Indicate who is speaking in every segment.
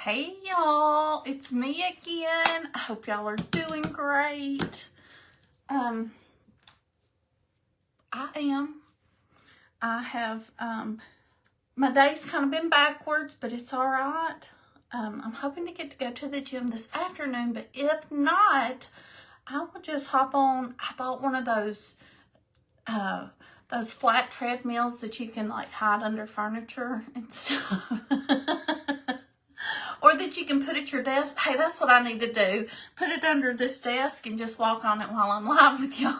Speaker 1: Hey y'all, it's me again. I hope y'all are doing great. I am. I have, my day's kind of been backwards, but it's all right. I'm hoping to get to go to the gym this afternoon, but if not, I will just hop on. I bought one of those flat treadmills that you can like hide under furniture and stuff. Or that you can put at your desk. Hey, that's what I need to do. Put it under this desk and just walk on it while I'm live with y'all.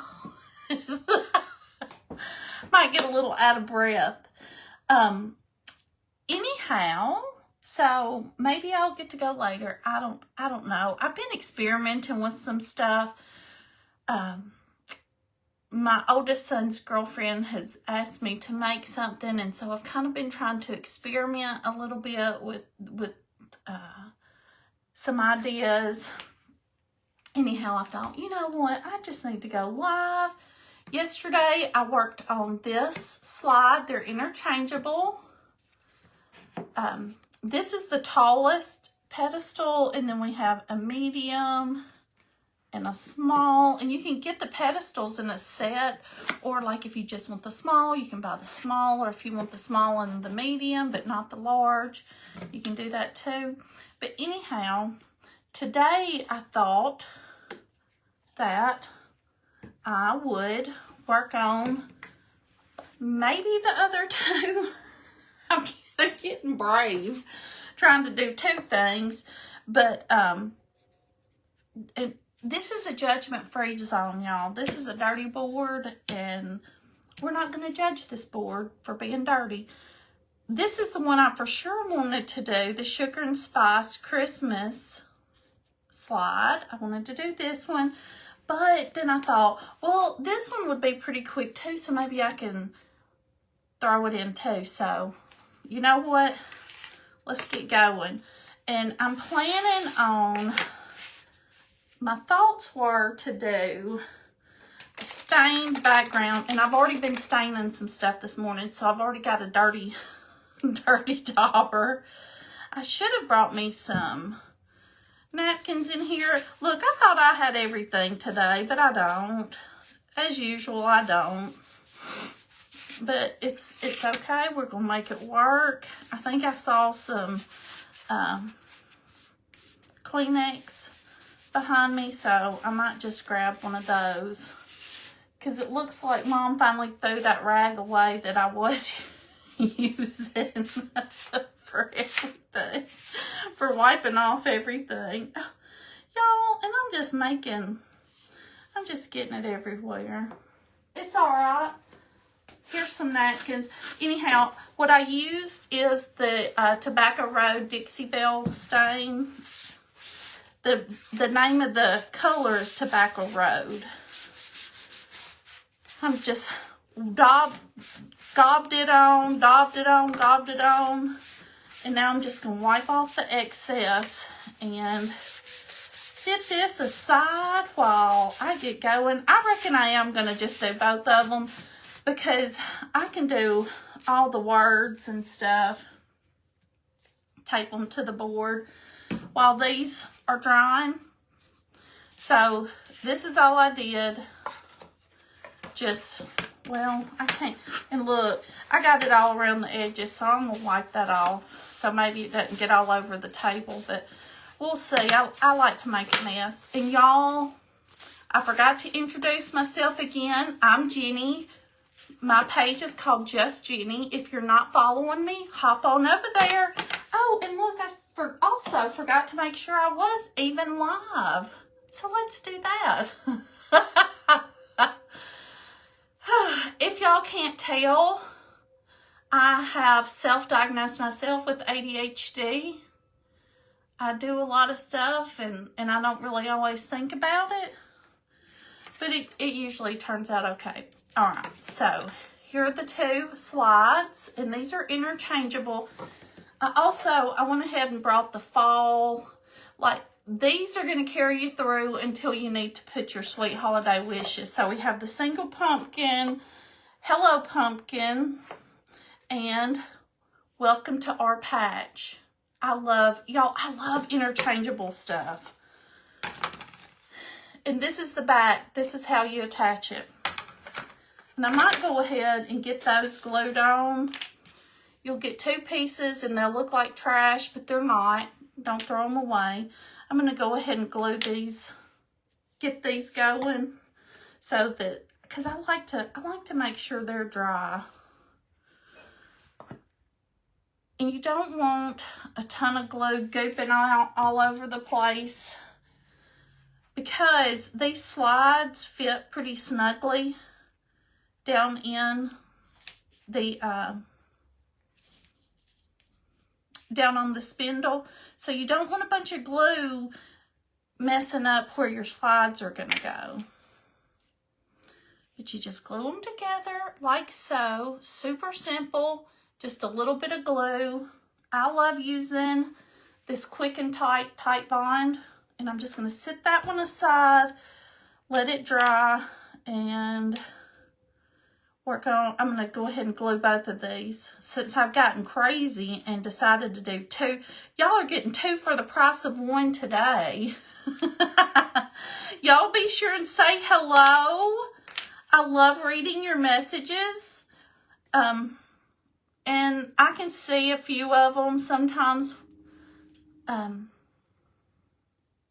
Speaker 1: Might get a little out of breath. Anyhow, so maybe I'll get to go later. I don't know. I've been experimenting with some stuff. My oldest son's girlfriend has asked me to make something, and so I've kind of been trying to experiment a little bit with some ideas. Anyhow, I thought, you know what, I just need to go live. Yesterday, I worked on this slide. They're interchangeable. This is the tallest pedestal, and then we have a medium and a small, and you can get the pedestals in a set, or like if you just want the small, you can buy the small, or if you want the small and the medium but not the large, you can do that too. But anyhow, today I thought that I would work on maybe the other two. I'm getting brave trying to do two things, but this is a judgment-free zone, y'all. This is a dirty board, and we're not going to judge this board for being dirty. This is the one I for sure wanted to do, the Sugar and Spice Christmas slide. I wanted to do this one, but then I thought, well, this one would be pretty quick too, so maybe I can throw it in too. So, you know what? Let's get going. And I'm planning on... My thoughts were to do a stained background, and I've already been staining some stuff this morning, so I've already got a dirty topper. I should have brought me some napkins in here. Look, I thought I had everything today, but I don't. As usual, I don't. But it's okay. We're going to make it work. I think I saw some Kleenex behind me, so I might just grab one of those, because it looks like Mom finally threw that rag away that I was using for everything, for wiping off everything, y'all. And I'm just getting it everywhere. It's all right. Here's some napkins. Anyhow, what I used is the Tobacco Road Dixie Belle stain. The name of the color is Tobacco Road. I'm just gobbed it on, and now I'm just going to wipe off the excess and set this aside while I get going. I reckon I am going to just do both of them, because I can do all the words and stuff, tape them to the board while these are drying. So this is all I did. Just, well, I can't, and look, I got it all around the edges, so I'm gonna wipe that off, so maybe it doesn't get all over the table, but we'll see. I like to make a mess. And y'all, I forgot to introduce myself again. I'm Jenny. My page is called Just Jenny. If you're not following me, hop on over there. Oh, and look, I also forgot to make sure I was even live. So let's do that. If y'all can't tell, I have self-diagnosed myself with ADHD. I do a lot of stuff, and I don't really always think about it. But it usually turns out okay. All right, so here are the two slides, and these are interchangeable. I went ahead and brought the fall, like these are going to carry you through until you need to put your sweet holiday wishes. So we have the single pumpkin, hello pumpkin, and welcome to our patch. I love interchangeable stuff. And this is the back. This is how you attach it. And I might go ahead and get those glued on. You'll get 2 pieces and they'll look like trash, but they're not. Don't throw them away. I'm going to go ahead and glue these, get these going, so that, because I like to make sure they're dry. And you don't want a ton of glue gooping out all over the place, because these slides fit pretty snugly down in the down on the spindle. So you don't want a bunch of glue messing up where your slides are gonna go. But you just glue them together like so. Super simple, just a little bit of glue. I love using this Quick and Tight Bond, and I'm just gonna sit that one aside, let it dry, and work on, I'm going to go ahead and glue both of these since I've gotten crazy and decided to do 2. Y'all are getting 2 for the price of 1 today. Y'all be sure and say hello. I love reading your messages. And I can see a few of them sometimes.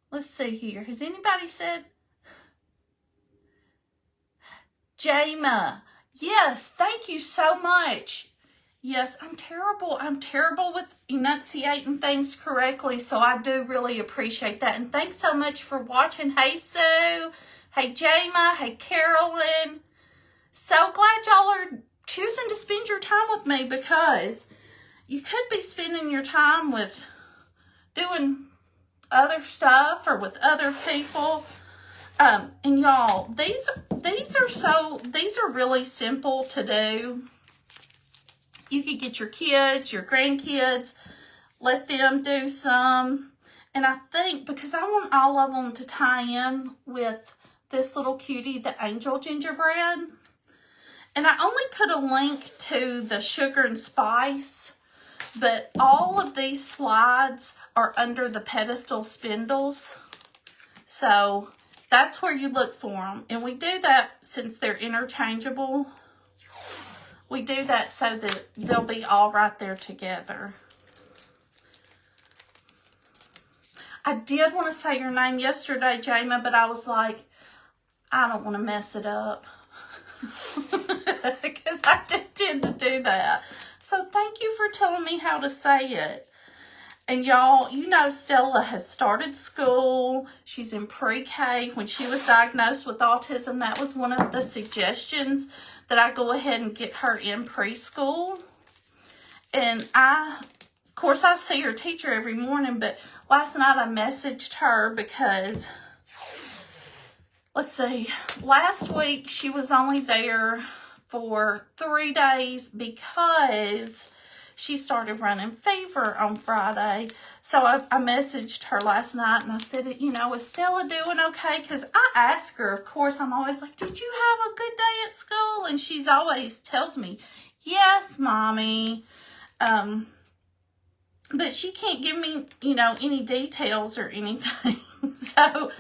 Speaker 1: Let's see here. Has anybody said? Jama. Yes, thank you so much. Yes, I'm terrible. I'm terrible with enunciating things correctly, so I do really appreciate that. And thanks so much for watching. Hey, Sue. Hey, Jama. Hey, Carolyn. So glad y'all are choosing to spend your time with me, because you could be spending your time with doing other stuff or with other people. And y'all, these are really simple to do. You could get your kids, your grandkids, let them do some. And I think, because I want all of them to tie in with this little cutie, the Angel Gingerbread. And I only put a link to the Sugar and Spice, but all of these slides are under the pedestal spindles. So that's where you look for them. And we do that since they're interchangeable. We do that so that they'll be all right there together. I did want to say your name yesterday, Jama, but I was like, I don't want to mess it up. Because I do tend to do that. So thank you for telling me how to say it. And y'all, you know Stella has started school. She's in pre-K. When she was diagnosed with autism, that was one of the suggestions, that I go ahead and get her in preschool. And of course, I see her teacher every morning, but last night I messaged her because, let's see, last week she was only there for 3 days because she started running fever on Friday. So I messaged her last night and I said, you know, is Stella doing okay? Because I ask her, of course, I'm always like, did you have a good day at school? And she's always tells me, yes, Mommy. But she can't give me, you know, any details or anything. So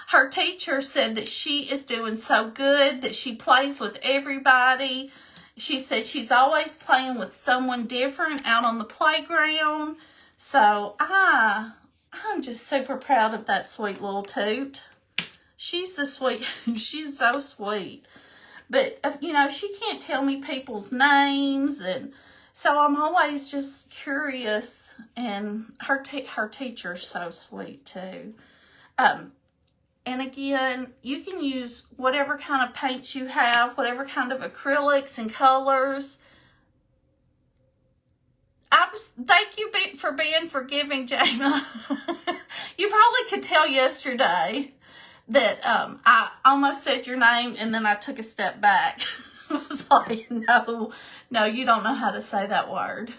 Speaker 1: her teacher said that she is doing so good, that she plays with everybody. She said she's always playing with someone different out on the playground. So I'm just super proud of that sweet little toot. She's she's so sweet. But, you know, she can't tell me people's names, and so I'm always just curious. And her teacher's so sweet too. And again, you can use whatever kind of paints you have, whatever kind of acrylics and colors. Thank you for being forgiving, Jama. You probably could tell yesterday that I almost said your name and then I took a step back. I was like, no, you don't know how to say that word.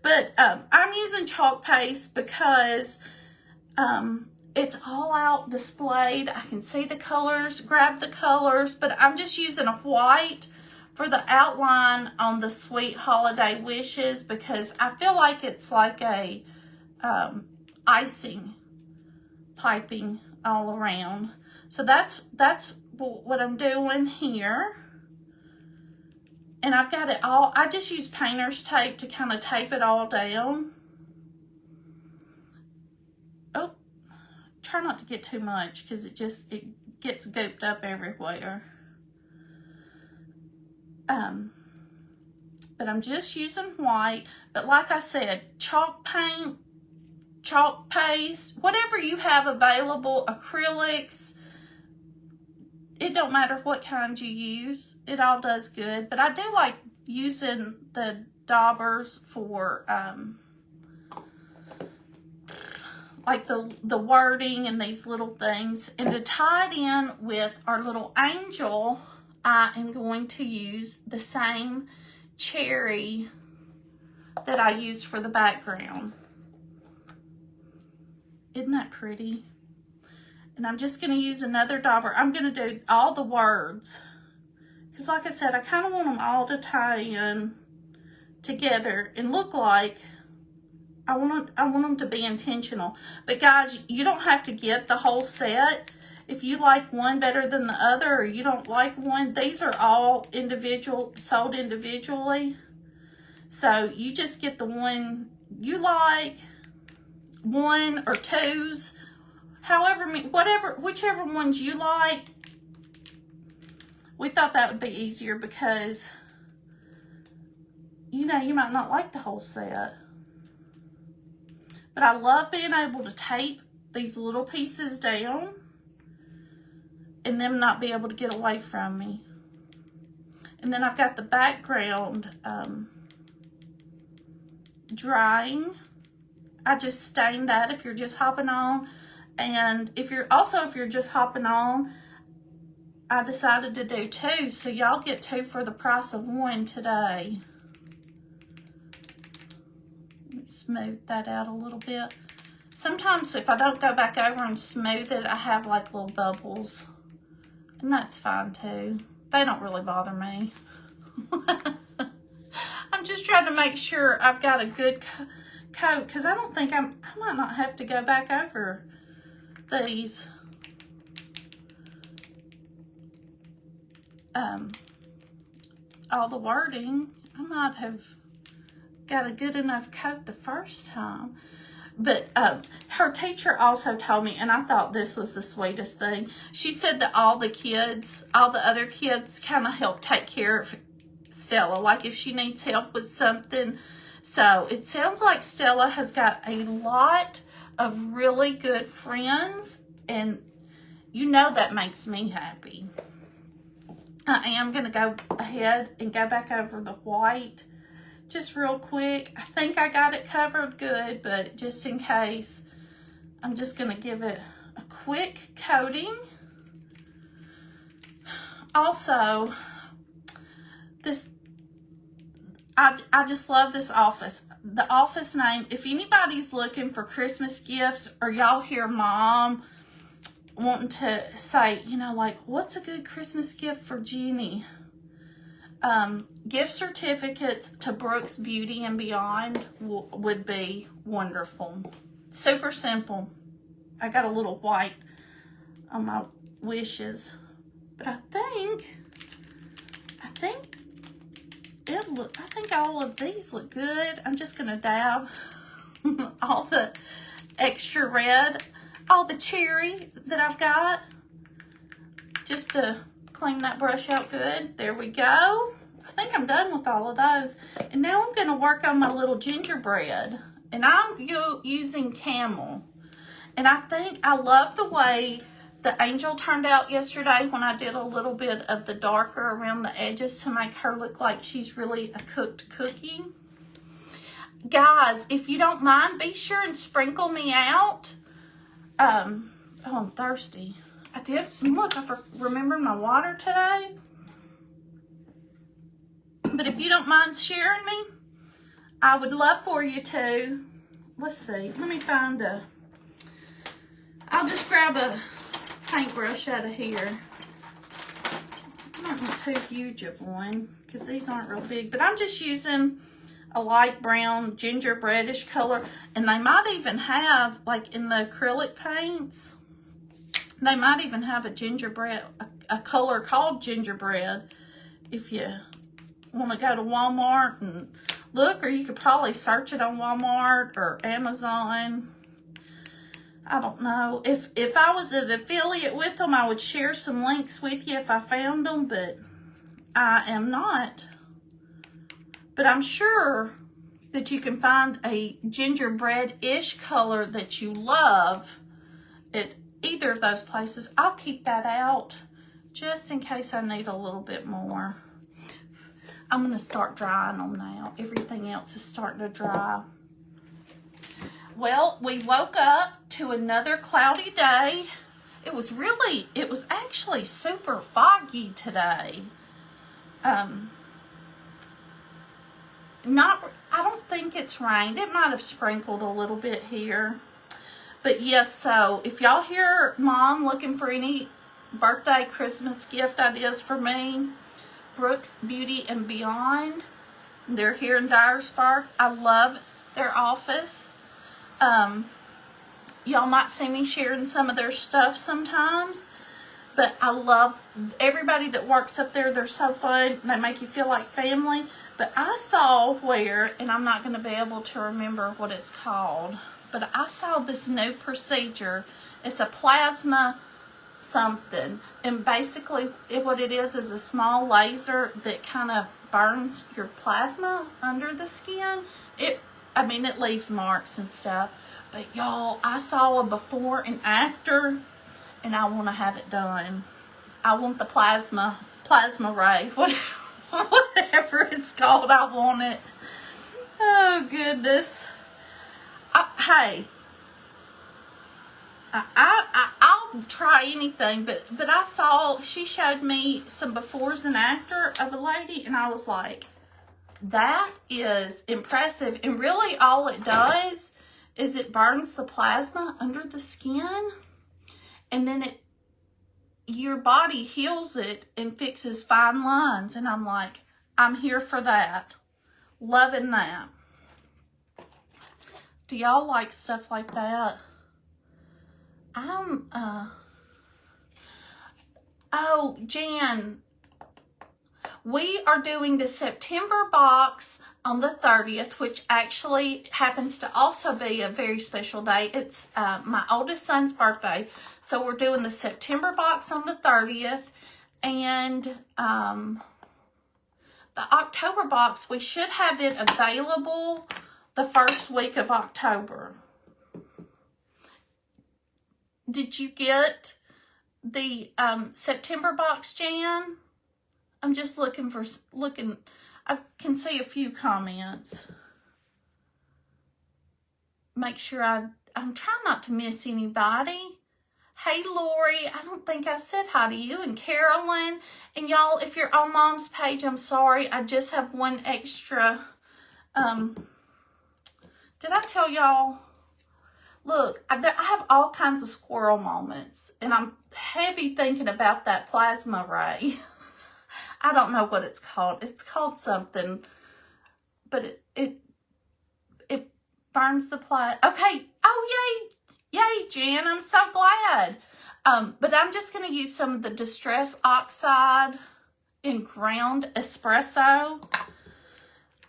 Speaker 1: But I'm using chalk paste because it's all out displayed. I can see the colors, grab the colors, but I'm just using a white for the outline on the Sweet Holiday Wishes, because I feel like it's like a icing piping all around. So that's what I'm doing here. And I've got it all, I just use painter's tape to kind of tape it all down. Oh, try not to get too much because it gets gooped up everywhere. But I'm just using white. But like I said, chalk paint, chalk paste, whatever you have available, acrylics, it don't matter what kind you use. It all does good. But I do like using the daubers for like the wording and these little things. And to tie it in with our little angel, I am going to use the same cherry that I used for the background. Isn't that pretty? And I'm just going to use another dauber. I'm going to do all the words. Because like I said, I kind of want them all to tie in together and look like, I want them to be intentional. But guys, you don't have to get the whole set. If you like one better than the other, or you don't like one, these are all sold individually. So you just get the one you like, one or twos, however, whichever ones you like. We thought that would be easier because, you know, you might not like the whole set. But I love being able to tape these little pieces down and them not be able to get away from me. And then I've got the background drying. I just stain that if you're just hopping on. And if you're just hopping on, I decided to do 2. So y'all get 2 for the price of 1 today. Let me smooth that out a little bit. Sometimes if I don't go back over and smooth it, I have like little bubbles. And that's fine too. They don't really bother me. I'm just trying to make sure I've got a good coat, because I don't think I might not have to go back over these. All the wording. I might have got a good enough coat the first time. But her teacher also told me, and I thought this was the sweetest thing. She said that all the other kids kind of help take care of Stella, like if she needs help with something. So it sounds like Stella has got a lot of really good friends, and you know that makes me happy. I am going to go ahead and go back over the white just real quick. I think I got it covered good, but just in case, I'm just going to give it a quick coating. Also, I just love this office. The office name, if anybody's looking for Christmas gifts, or y'all hear Mom wanting to say, you know, like, what's a good Christmas gift for Jeannie? Gift certificates to Brooks Beauty and Beyond would be wonderful. Super simple. I got a little white on my wishes, but I think all of these look good. I'm just gonna dab all the extra red, all the cherry that I've got, just to clean that brush out good. There we go. I think I'm done with all of those. And now I'm gonna work on my little gingerbread. And I'm using camel. And I love the way the angel turned out yesterday when I did a little bit of the darker around the edges to make her look like she's really a cooked cookie. Guys, if you don't mind, be sure and sprinkle me out. Oh, I'm thirsty. I did. Look, I remembered my water today. But if you don't mind sharing me, I would love for you to. Let's see. Let me find I'll just grab a paintbrush out of here. don't want too huge of one because these aren't real big, but I'm just using a light brown gingerbreadish color, and they might even have, like in the acrylic paints, they might even have a gingerbread, a color called gingerbread if you want to go to Walmart and look, or you could probably search it on Walmart or Amazon. I don't know. If I was an affiliate with them, I would share some links with you if I found them, but I am not. But I'm sure that you can find a gingerbread-ish color that you love at either of those places. I'll keep that out just in case I need a little bit more. I'm going to start drying them now. Everything else is starting to dry. Well, we woke up to another cloudy day. It was actually super foggy today. I don't think it's rained. It might have sprinkled a little bit here. But yes, so if y'all hear Mom looking for any birthday, Christmas gift ideas for me, Brooks Beauty and Beyond, they're here in Dyersburg. I love their office. Y'all might see me sharing some of their stuff sometimes, but I love everybody that works up there. They're so fun. They make you feel like family. But I saw where, and I'm not going to be able to remember what it's called, but I saw this new procedure. It's a plasma something, and basically what it is a small laser that kind of burns your plasma under the skin. It leaves marks and stuff, but y'all, I saw a before and after, and I want to have it done. I want the plasma ray, whatever it's called. I want it. Oh goodness. Hey, I'll try anything, but she showed me some befores and after of a lady, and I was like, that is impressive. And really all it does is it burns the plasma under the skin, and then your body heals it and fixes fine lines. And I'm like, I'm here for that. Loving that. Do y'all like stuff like that? Oh, Jan, we are doing the September box on the 30th, which actually happens to also be a very special day. It's my oldest son's birthday. So we're doing the September box on the 30th. And the October box, we should have it available the first week of October. Did you get the September box, Jan? I'm just looking. I can see a few comments. Make sure I'm trying not to miss anybody. Hey, Lori, I don't think I said hi to you. And Carolyn. And y'all, if you're on Mom's page, I'm sorry. I just have one extra. Did I tell y'all? Look, I have all kinds of squirrel moments. And I'm heavy thinking about that plasma ray. I don't know what it's called. It's called something. But it burns the plasma. Okay. Oh, yay. Yay, Jan. I'm so glad. But I'm just going to use some of the Distress Oxide in ground espresso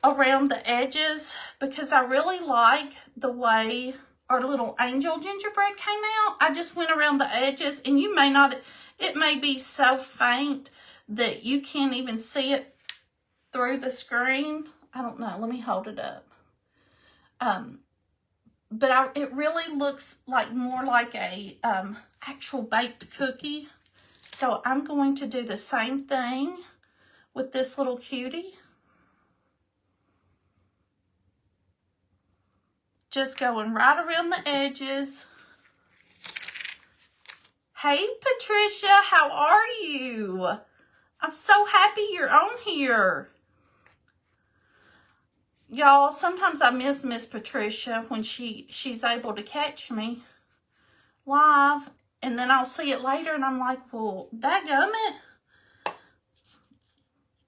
Speaker 1: around the edges, because I really like the way our little angel gingerbread came out. I just went around the edges, and you may not, it may be so faint that you can't even see it through the screen. I don't know. Let me hold it up. But it really looks like more like a actual baked cookie. So I'm going to do the same thing with this little cutie. Just going right around the edges. Hey, Patricia, how are you? I'm so happy you're on here. Y'all, sometimes I miss Miss Patricia when she's able to catch me live. And then I'll see it later and I'm like, well, dadgummit.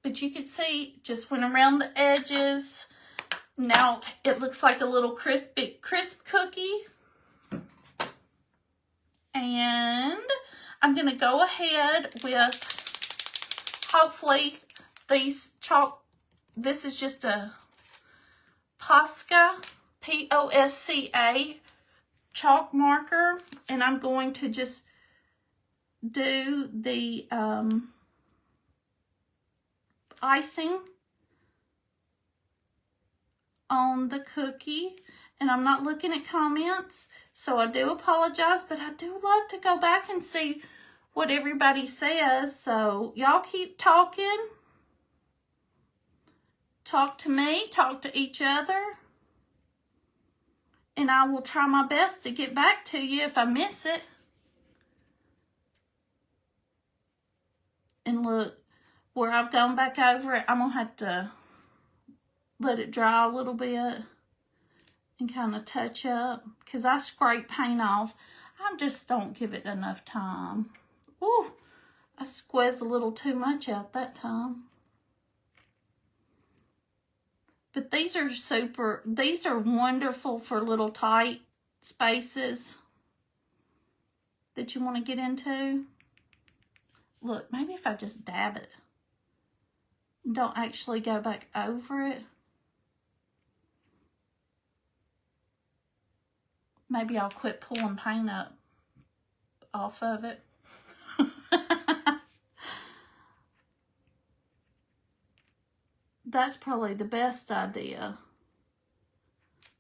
Speaker 1: But you can see, just went around the edges. Now it looks like a little crisp cookie. And I'm going to go ahead with, hopefully, these chalk. This is just a Posca, P-O-S-C-A chalk marker. And I'm going to just do the icing on the cookie. And I'm not looking at comments, so I do apologize, but I do love to go back and see what everybody says. So y'all keep talking. Talk to me, talk to each other. And I will try my best to get back to you if I miss it. And look, where I've gone back over it, I'm going to have to let it dry a little bit and kind of touch up, because I scrape paint off. I just don't give it enough time. Ooh, I squeezed a little too much out that time. But these are wonderful for little tight spaces that you want to get into. Look, maybe if I just dab it, don't actually go back over it. Maybe I'll quit pulling paint up off of it. That's probably the best idea.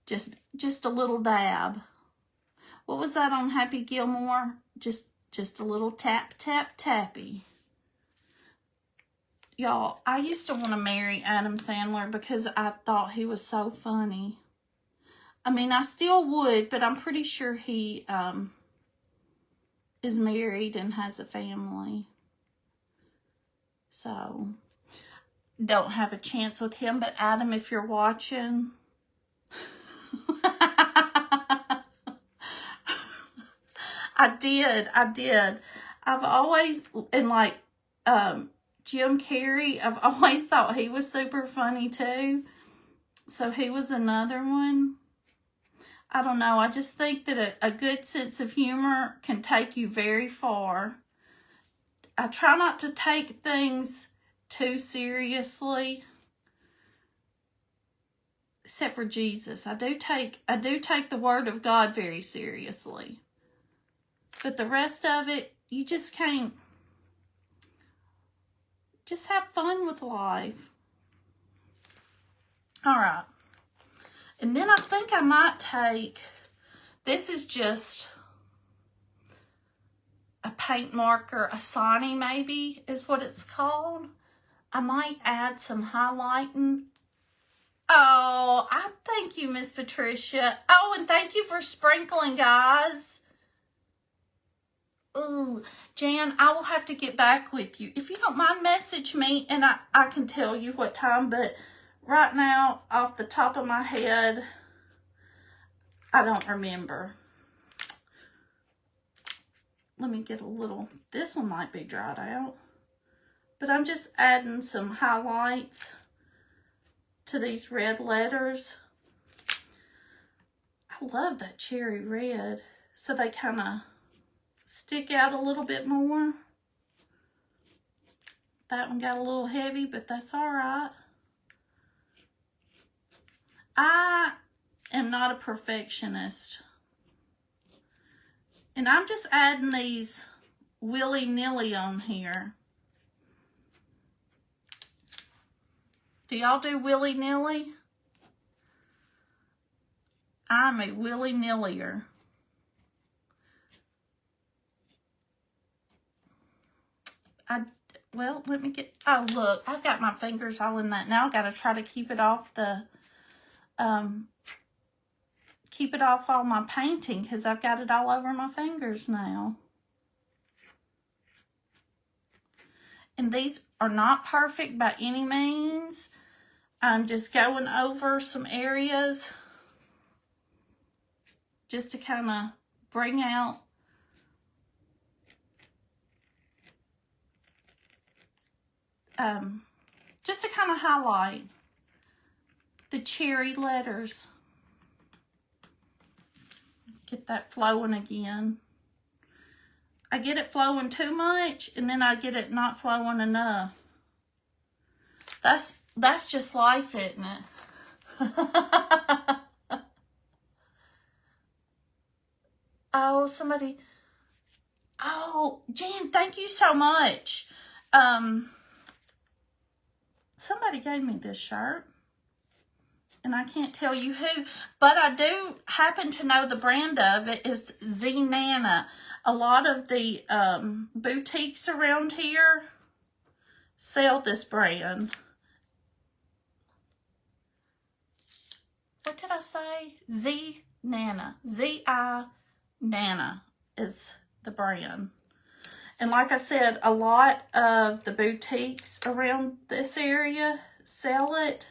Speaker 1: Just a little dab. What was that on Happy Gilmore? Just a little tap, tap, tappy. Y'all, I used to want to marry Adam Sandler because I thought he was so funny. I mean, I still would, but I'm pretty sure he is married and has a family. So, don't have a chance with him. But Adam, if you're watching, I did. I've always, and like Jim Carrey, I've always thought he was super funny too. So he was another one. I don't know. I just think that a good sense of humor can take you very far. I try not to take things too seriously, except for Jesus. I do take the Word of God very seriously. But the rest of it, you just can't. Just have fun with life. All right. And then I think I might take, this is just a paint marker, a Sani maybe is what it's called. I might add some highlighting. Oh, I thank you, Miss Patricia. Oh, and thank you for sprinkling, guys. Ooh, Jan, I will have to get back with you. If you don't mind, message me and I can tell you what time, but right now, off the top of my head, I don't remember. Let me get a little, this one might be dried out. But I'm just adding some highlights to these red letters. I love that cherry red. So they kind of stick out a little bit more. That one got a little heavy, but that's all right. I am not a perfectionist. And I'm just adding these willy-nilly on here. Do y'all do willy-nilly? I'm a willy-nillyer. Well, let me get, oh look, I've got my fingers all in that. Now I've got to try to keep it off the, keep it off all my painting because I've got it all over my fingers now. And these are not perfect by any means. I'm just going over some areas just to kind of bring out just to kind of highlight the cherry letters. Get that flowing again. I get it flowing too much, and then I get it not flowing enough. That's just life, isn't it? Oh, somebody. Oh, Jan, thank you so much. Somebody gave me this shirt, and I can't tell you who, but I do happen to know the brand of it is Z-Nana. A lot of the boutiques around here sell this brand. What did I say? Z-Nana. Z-I-Nana is the brand. And like I said, a lot of the boutiques around this area sell it.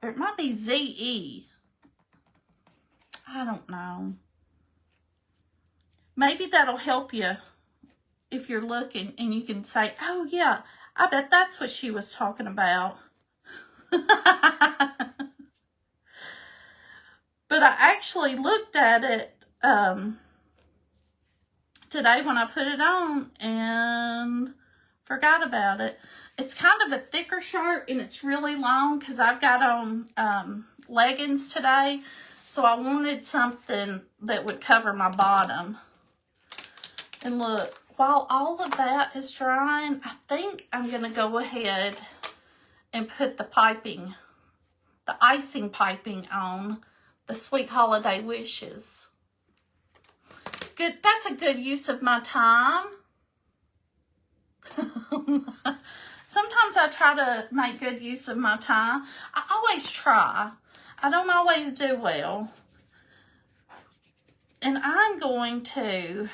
Speaker 1: Or it might be Z-E. I don't know. Maybe that'll help you if you're looking and you can say, oh yeah, I bet that's what she was talking about. But I actually looked at it today when I put it on and forgot about it. It's kind of a thicker shirt and it's really long because I've got on leggings today. So I wanted something that would cover my bottom. And look, while all of that is drying, I think I'm going to go ahead and put the piping, the icing piping on the Sweet Holiday Wishes. Good, that's a good use of my time. Sometimes I try to make good use of my time. I always try. I don't always do well. And I'm going to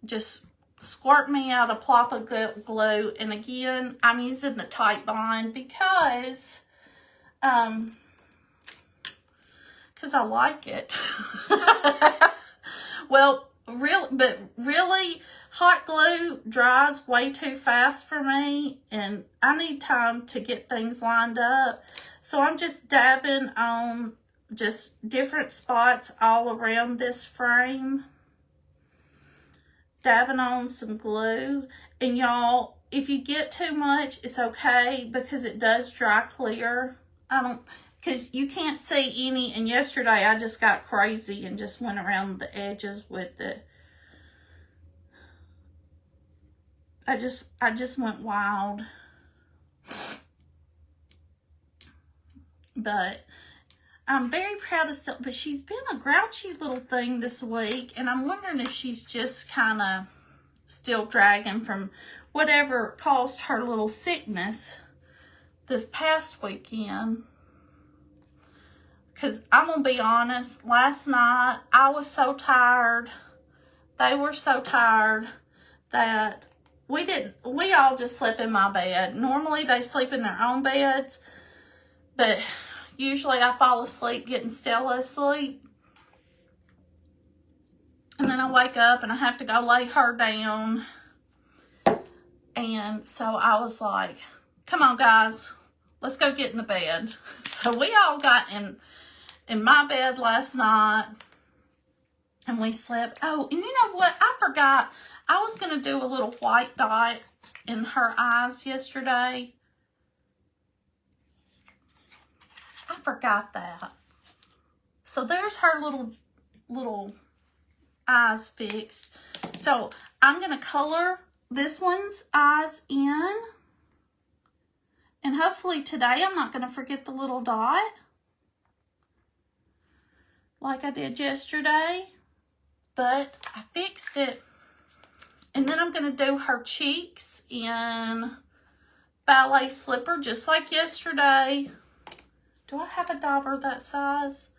Speaker 1: just squirt me out a plop of glue. And again, I'm using the tight bond because I like it. Well, really hot glue dries way too fast for me, and I need time to get things lined up. So I'm just dabbing on just different spots all around this frame. Dabbing on some glue. And y'all, if you get too much, it's okay because it does dry clear. Because you can't see any, and yesterday I just got crazy and just went around the edges with it. I just went wild. But I'm very proud of Stella, but she's been a grouchy little thing this week, and I'm wondering if she's just kind of still dragging from whatever caused her little sickness this past weekend. Because I'm going to be honest, last night I was so tired. They were so tired that we all just slept in my bed. Normally they sleep in their own beds, but usually I fall asleep getting Stella asleep. And then I wake up and I have to go lay her down. And so I was like, come on guys, let's go get in the bed. So we all got in my bed last night and we slept. Oh, and you know what? I forgot. I was going to do a little white dot in her eyes yesterday. I forgot that. So there's her little eyes fixed. So I'm going to color this one's eyes in. And hopefully today I'm not going to forget the little dot like I did yesterday. But I fixed it. And then I'm going to do her cheeks in ballet slipper just like yesterday. Do I have a dauber that size?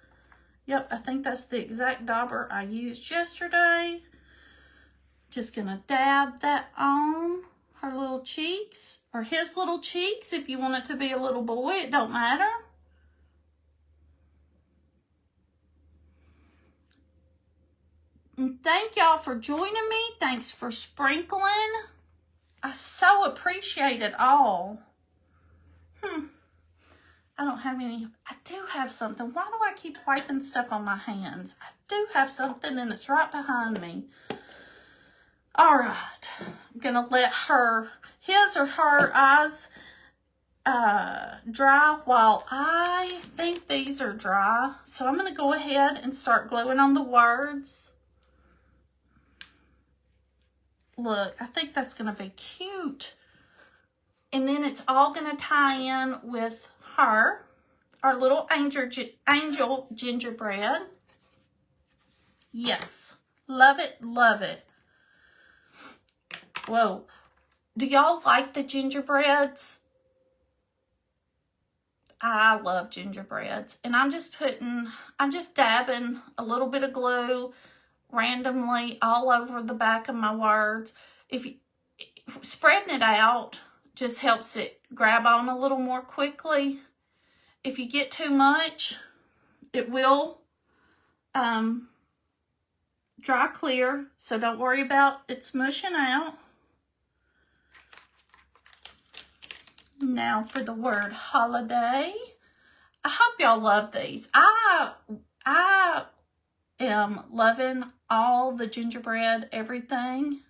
Speaker 1: Yep, I think that's the exact dauber I used yesterday. Just going to dab that on her little cheeks, or his little cheeks. If you want it to be a little boy, it don't matter. And thank y'all for joining me. Thanks for sprinkling. I so appreciate it all. I don't have any. I do have something. Why do I keep wiping stuff on my hands? I do have something, and it's right behind me. All right. I'm going to let his or her eyes dry while I think these are dry. So I'm going to go ahead and start gluing on the words. Look, I think that's going to be cute. And then it's all going to tie in with her, our little angel gingerbread. Yes, love it, love it. Whoa, do y'all like the gingerbreads? I love gingerbreads. And I'm just dabbing a little bit of glue randomly all over the back of my words. Spreading it out just helps it grab on a little more quickly. If you get too much, it will dry clear, so don't worry about it smushing out. Now for the word holiday. I hope y'all love these. I am loving all the gingerbread, everything.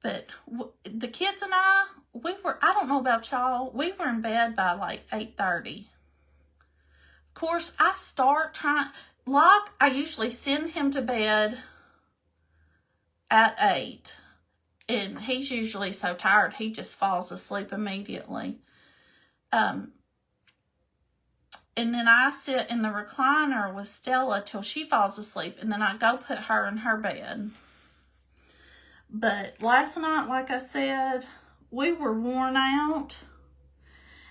Speaker 1: But the kids and I don't know about y'all, we were in bed by like 8:30. Of course, I usually send him to bed at 8. And he's usually so tired, he just falls asleep immediately. And then I sit in the recliner with Stella till she falls asleep, and then I go put her in her bed. But last night, like I said, we were worn out.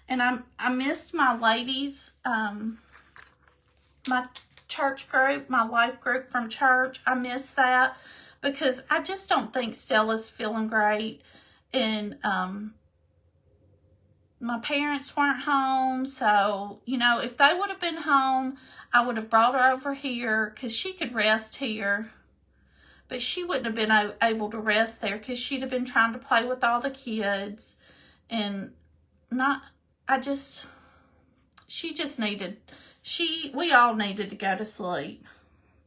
Speaker 1: And I missed my ladies, my church group, my life group from church. I missed that because I just don't think Stella's feeling great. And my parents weren't home. So, you know, if they would have been home, I would have brought her over here because she could rest here. But she wouldn't have been able to rest there because she'd have been trying to play with all the kids. And we all needed to go to sleep.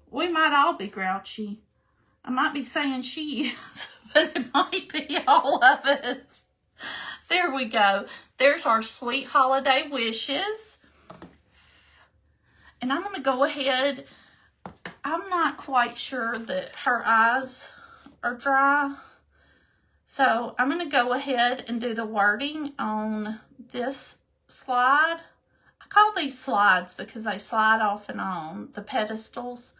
Speaker 1: We might all be grouchy. I might be saying she is, but it might be all of us. There we go. There's our sweet holiday wishes. And I'm going to go ahead. I'm not quite sure that her eyes are dry. So I'm going to go ahead and do the wording on this slide. I call these slides because they slide off and on, the pedestals.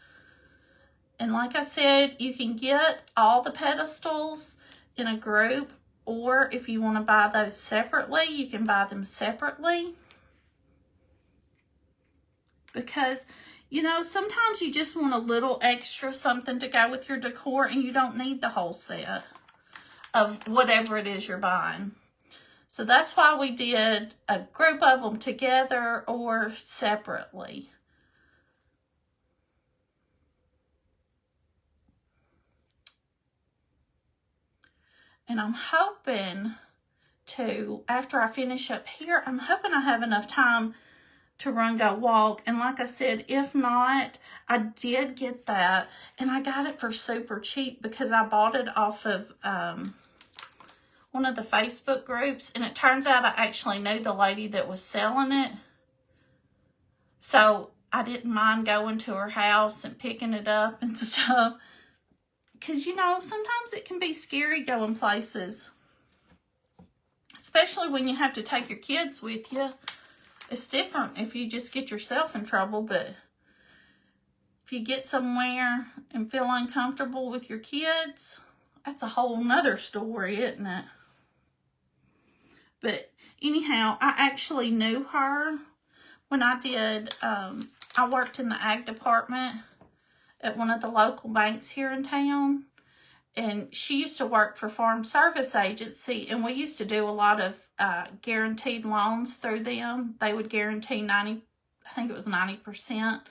Speaker 1: And like I said, you can get all the pedestals in a group, or if you want to buy those separately, you can buy them separately. Because, you know, sometimes you just want a little extra something to go with your decor, and you don't need the whole set of whatever it is you're buying. So that's why we did a group of them together or separately. And I'm hoping to, after I finish up here, I'm hoping I have enough time to run, go, walk. And like I said, if not, I did get that. And I got it for super cheap because I bought it off of one of the Facebook groups. And it turns out I actually knew the lady that was selling it. So I didn't mind going to her house and picking it up and stuff. Because, you know, sometimes it can be scary going places. Especially when you have to take your kids with you. It's different if you just get yourself in trouble, but if you get somewhere and feel uncomfortable with your kids, that's a whole nother story, isn't it? But anyhow, I actually knew her when I did, I worked in the ag department at one of the local banks here in town. And she used to work for Farm Service Agency, and we used to do a lot of guaranteed loans through them. They would guarantee 90%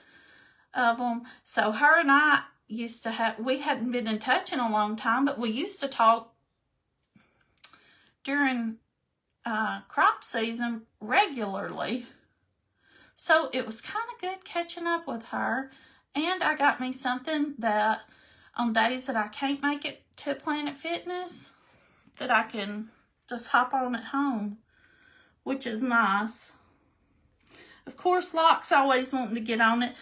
Speaker 1: of them. So her and I used to have, we hadn't been in touch in a long time, but we used to talk during crop season regularly. So it was kind of good catching up with her. And I got me something that on days that I can't make it to Planet Fitness, that I can just hop on at home, which is nice. Of course, Locke's always wanting to get on it,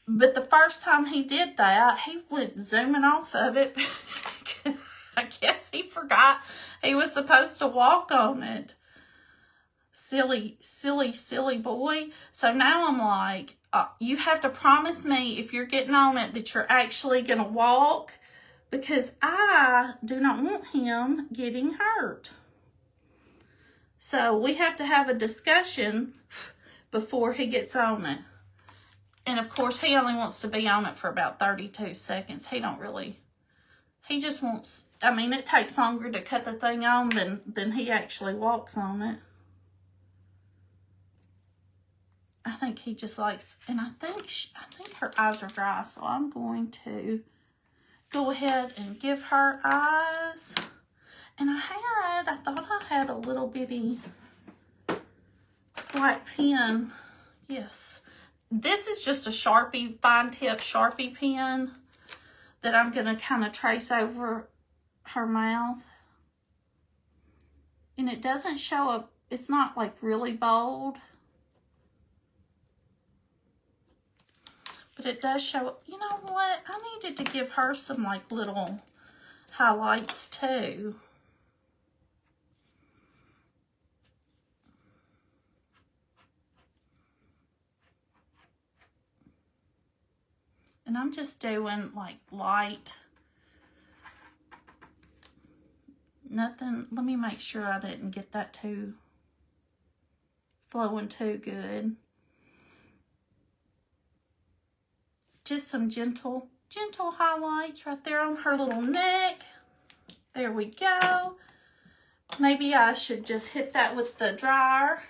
Speaker 1: but the first time he did that, he went zooming off of it. I guess he forgot he was supposed to walk on it. Silly, silly, silly boy. So now I'm like, you have to promise me if you're getting on it that you're actually going to walk, because I do not want him getting hurt. So we have to have a discussion before he gets on it. And of course, he only wants to be on it for about 32 seconds. He just wants, I mean, it takes longer to cut the thing on than he actually walks on it. I think he just likes, and I think her eyes are dry, so I'm going to go ahead and give her eyes. And I thought I had a little bitty black pen. Yes. This is just a Sharpie, fine tip Sharpie pen that I'm going to kind of trace over her mouth. And it doesn't show up, it's not like really bold. But it does show, you know what? I needed to give her some like little highlights too. And I'm just doing like light. Nothing, let me make sure I didn't get that too flowing too good. Just some gentle highlights right there on her little neck. There we go. Maybe I should just hit that with the dryer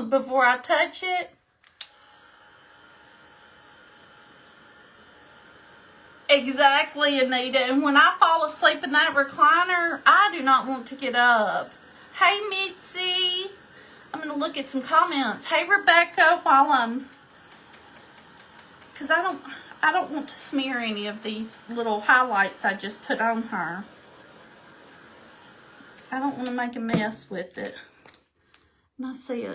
Speaker 1: before I touch it. Exactly, Anita. And when I fall asleep in that recliner, I do not want to get up. Hey, Mitzi. I'm going to look at some comments. Hey, Rebecca, because I don't want to smear any of these little highlights I just put on her. I don't want to make a mess with it. And I see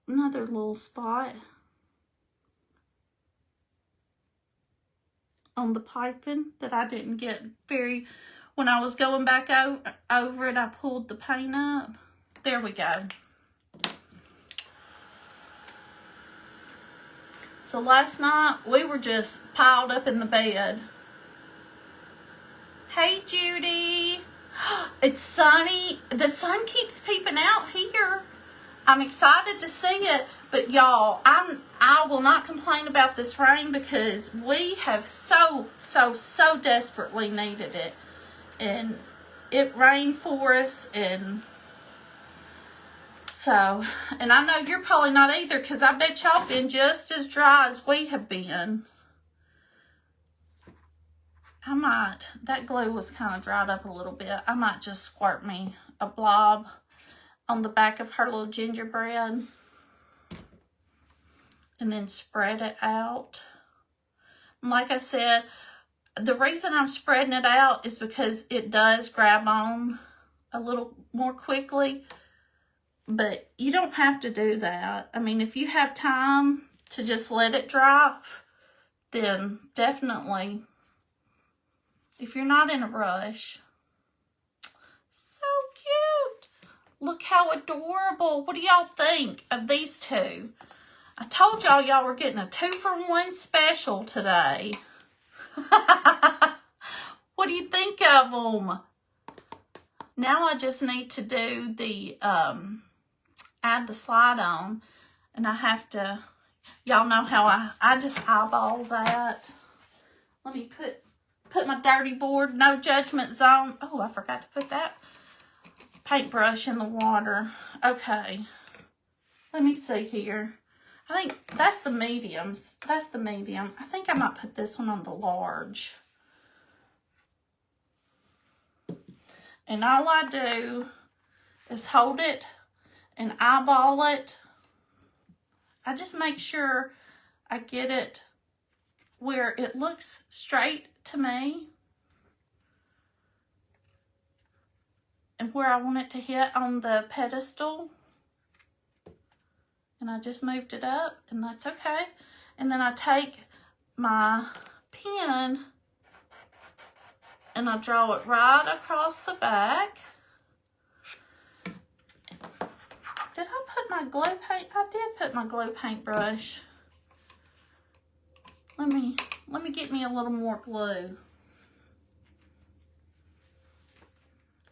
Speaker 1: another little spot on the piping that I didn't get when I was going back over it, I pulled the paint up. There we go. So last night, we were just piled up in the bed. Hey, Judy. It's sunny. The sun keeps peeping out here. I'm excited to see it. But y'all, I will not complain about this rain because we have so desperately needed it. And it rained for us, and so, and I know you're probably not either, because I bet y'all been just as dry as we have been. That glue was kind of dried up a little bit. I might just squirt me a blob on the back of her little gingerbread and then spread it out. And like I said, the reason I'm spreading it out is because it does grab on a little more quickly. But you don't have to do that. I mean, if you have time to just let it dry, then definitely, if you're not in a rush. So cute. Look how adorable. What do y'all think of these two? I told y'all were getting a 2-for-1 special today. What do you think of them? Now I just need to do the add the slide on, and I have to, y'all know how I just eyeball that. Let me put my dirty board, no judgment zone. Oh, I forgot to put that paintbrush in the water. Okay, let me see here. I think that's the mediums. That's the medium. I think I might put this one on the large. And all I do is hold it and eyeball it. I just make sure I get it where it looks straight to me and where I want it to hit on the pedestal. And I just moved it up, and that's okay. And then I take my pen and I draw it right across the back. Did I put my glue paint? I did put my glue paint brush. Let me get me a little more glue.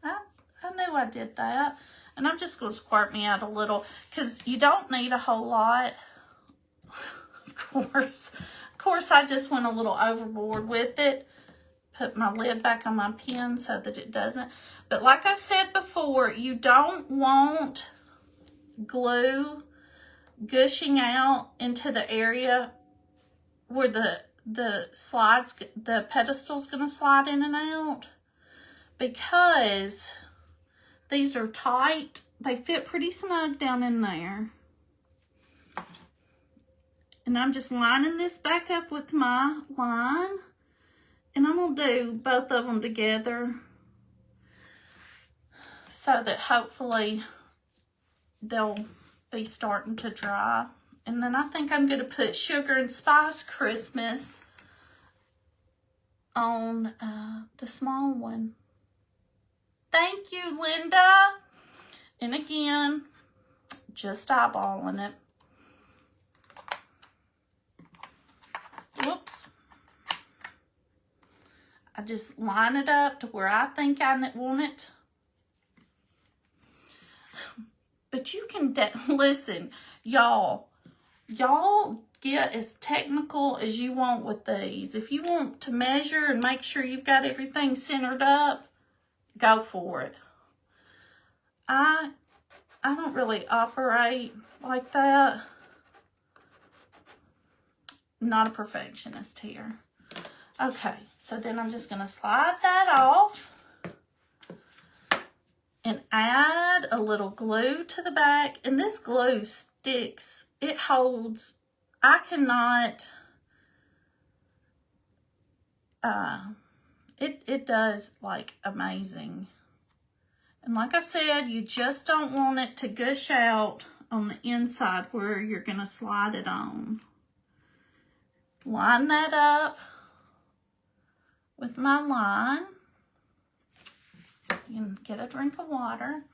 Speaker 1: I knew I did that. And I'm just going to squirt me out a little, because you don't need a whole lot. Of course, I just went a little overboard with it. Put my lid back on my pen so that it doesn't. But like I said before, you don't want glue gushing out into the area where the pedestal's going to slide in and out, because these are tight. They fit pretty snug down in there. And I'm just lining this back up with my line. And I'm going to do both of them together so that hopefully they'll be starting to dry. And then I think I'm going to put Sugar and Spice Christmas on the small one. Thank you, Linda. And again, just eyeballing it. Whoops. I just line it up to where I think I want it. But you can, listen, y'all get as technical as you want with these. If you want to measure and make sure you've got everything centered up, go for it. I don't really operate like that. Not a perfectionist here. Okay, so then I'm just going to slide that off and add a little glue to the back. And this glue sticks. It holds. I cannot. It does like amazing. And like I said, you just don't want it to gush out on the inside where you're going to slide it on. Line that up with my line. You can get a drink of water.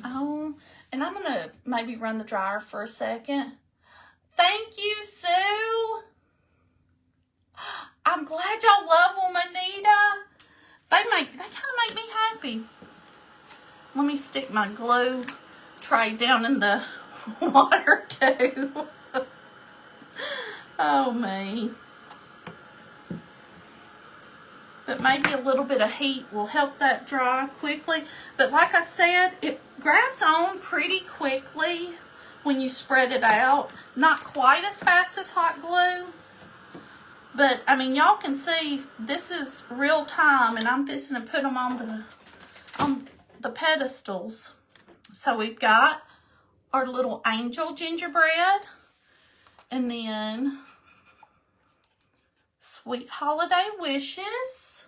Speaker 1: Oh, and I'm going to maybe run the dryer for a second. Thank you, Sue. I'm glad y'all love them, Anita. They kind of make me happy. Let me stick my glue tray down in the water too. Oh, me. But maybe a little bit of heat will help that dry quickly. But like I said, it grabs on pretty quickly when you spread it out. Not quite as fast as hot glue. But, I mean, y'all can see this is real time, and I'm fixing to put them on the pedestals. So we've got our little angel gingerbread, and then Sweet Holiday Wishes.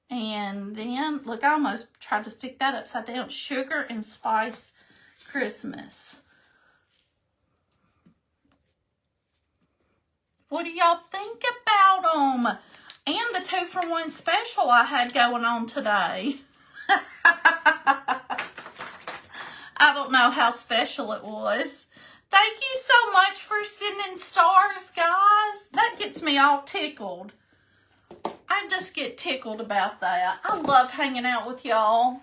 Speaker 1: And then, look, I almost tried to stick that upside down. Sugar and Spice Christmas. What do y'all think about them? And the 2-for-1 special I had going on today. I don't know how special it was. Thank you so much for sending stars, guys. That gets me all tickled. I just get tickled about that. I love hanging out with y'all.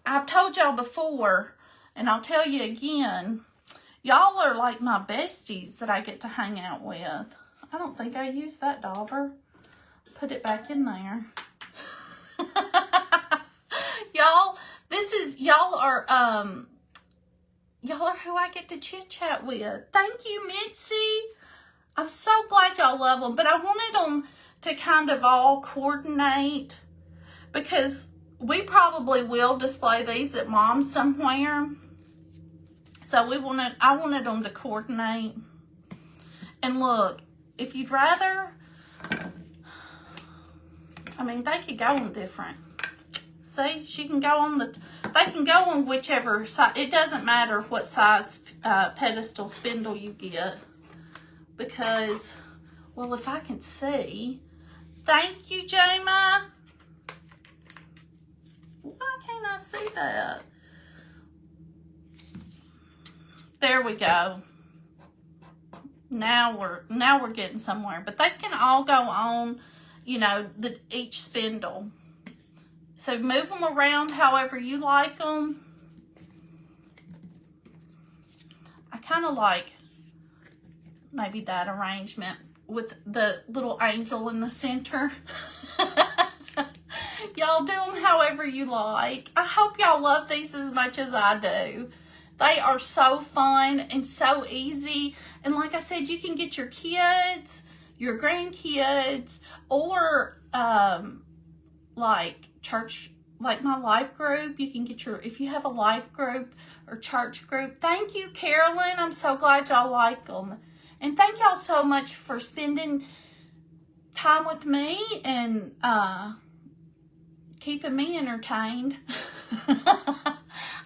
Speaker 1: I've told y'all before, and I'll tell you again, y'all are like my besties that I get to hang out with. I don't think I used that dauber. Put it back in there. Y'all, y'all are y'all are who I get to chit chat with. Thank you, Mitzi. I'm so glad y'all love them, but I wanted them to kind of all coordinate because we probably will display these at Mom's somewhere. So I wanted them to coordinate. And look, if you'd rather, I mean, they could go on different. See, they can go on whichever side. It doesn't matter what size pedestal spindle you get. Because, well, if I can see. Thank you, Jama. Why can't I see that? There we go. Now we're getting somewhere. But they can all go on, you know, each spindle. So move them around however you like them. I kind of like maybe that arrangement with the little angel in the center. Y'all do them however you like. I hope y'all love these as much as I do. They are so fun and so easy. And like I said, you can get your kids, your grandkids, or like church, like my life group. You can get if you have a life group or church group. Thank you, Carolyn. I'm so glad y'all like them. And thank y'all so much for spending time with me and keeping me entertained.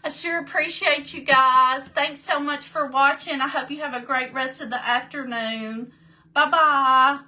Speaker 1: I sure appreciate you guys. Thanks so much for watching. I hope you have a great rest of the afternoon. Bye-bye.